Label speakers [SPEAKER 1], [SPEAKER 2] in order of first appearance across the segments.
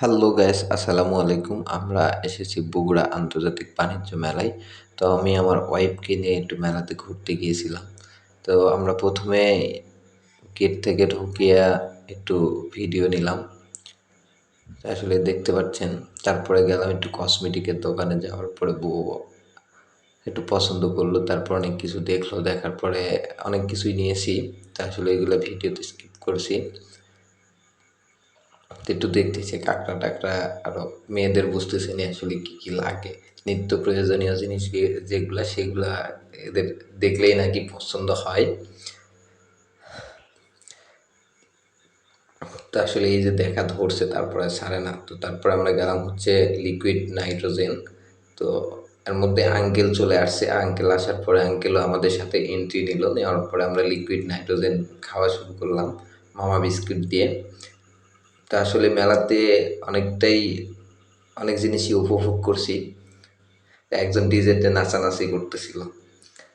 [SPEAKER 1] Hello guys, আসসালামু আলাইকুম। আমরা এসেছি বগুড়া আন্তর্জাতিক বাণিজ্য মেলায়। তো আমি আমার ওয়াইফকে নিয়ে একটু মেলাতে ঘুরতে গিয়েছিলাম। তো আমরা প্রথমে গেট থেকে ঢুকিয়া একটু ভিডিও নিলাম। আসলে দেখতে পাচ্ছেন। তারপরে গেলাম একটু কসমেটিকের দোকানে, যাওয়ার পরে বউ একটু পছন্দ করলো, তারপর অনেক কিছু দেখলো, দেখার পরে অনেক কিছুই নিয়েছি। তা আসলে এগুলো ভিডিওতে স্কিপ করছি। একটু দেখতেছি কাঁকড়া টাকড়া, আরও মেয়েদের বুঝতেছে না আসলে কী কী লাগে, নিত্য প্রয়োজনীয় জিনিস যেগুলা সেগুলা এদের দেখলেই নাকি পছন্দ হয়। তো আসলে এই যে দেখা ধরছে, তারপরে ছাড়ে না। তো তারপরে আমরা গেলাম হচ্ছে লিকুইড নাইট্রোজেন। তো এর মধ্যে আঙ্কেল চলে আসছে। আঙ্কেল আসার পরে আঙ্কেলও আমাদের সাথে এন্ট্রি নিল, নেওয়ার পরে আমরা লিকুইড নাইট্রোজেন খাওয়া শুরু করলাম মামা বিস্কুট দিয়ে। তা আসলে মেলাতে অনেকটাই অনেক জিনিসই উপভোগ করছি। একজন ডিজেতে নাচানাচি করতেছিল।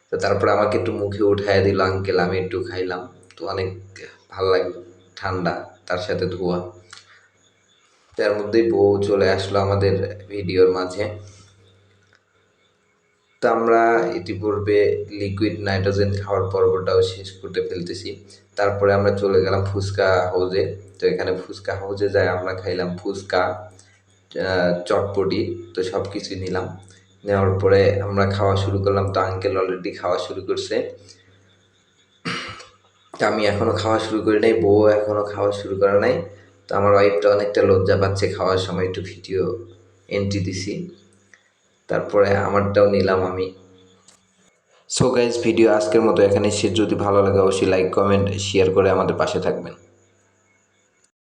[SPEAKER 1] তো তারপরে আমাকে একটু মুখে উঠায় দিল আঙ্কেল, আমি একটু খাইলাম। তো অনেক ভালো লাগলো, ঠান্ডা, তার সাথে ধোঁয়া। তার মধ্যেই বউ চলে আসলো আমাদের ভিডিওর মাঝে। তো আমরা ইতিপূর্বে লিকুইড নাইট্রোজেন খাওয়ার পর্বটাও শেষ করতে ফেলতেছি। তারপরে আমরা চলে গেলাম ফুচকা হাউজে। তো এখানে ফুচকা হাউজে যাই আমরা খাইলাম ফুচকা, চটপটি, তো সব কিছুই নিলাম। নেওয়ার পরে আমরা খাওয়া শুরু করলাম। তো আঙ্কেল অলরেডি খাওয়া শুরু করছে। তো আমি এখনও খাওয়া শুরু করি নাই, বউ এখনও খাওয়া শুরু করে নাই। তো আমার ওয়াইফটা অনেকটা লজ্জা পাচ্ছে, খাওয়ার সময় একটু ভিডিও এন্ট্রি দিছি। তারপরে আমারটাও নিলাম আমি। সো গাইজ, ভিডিও আজকের মতো এখানে শেষ। যদি ভালো লাগে অবশ্যই লাইক, কমেন্ট, শেয়ার করে আমাদের পাশে থাকবেন।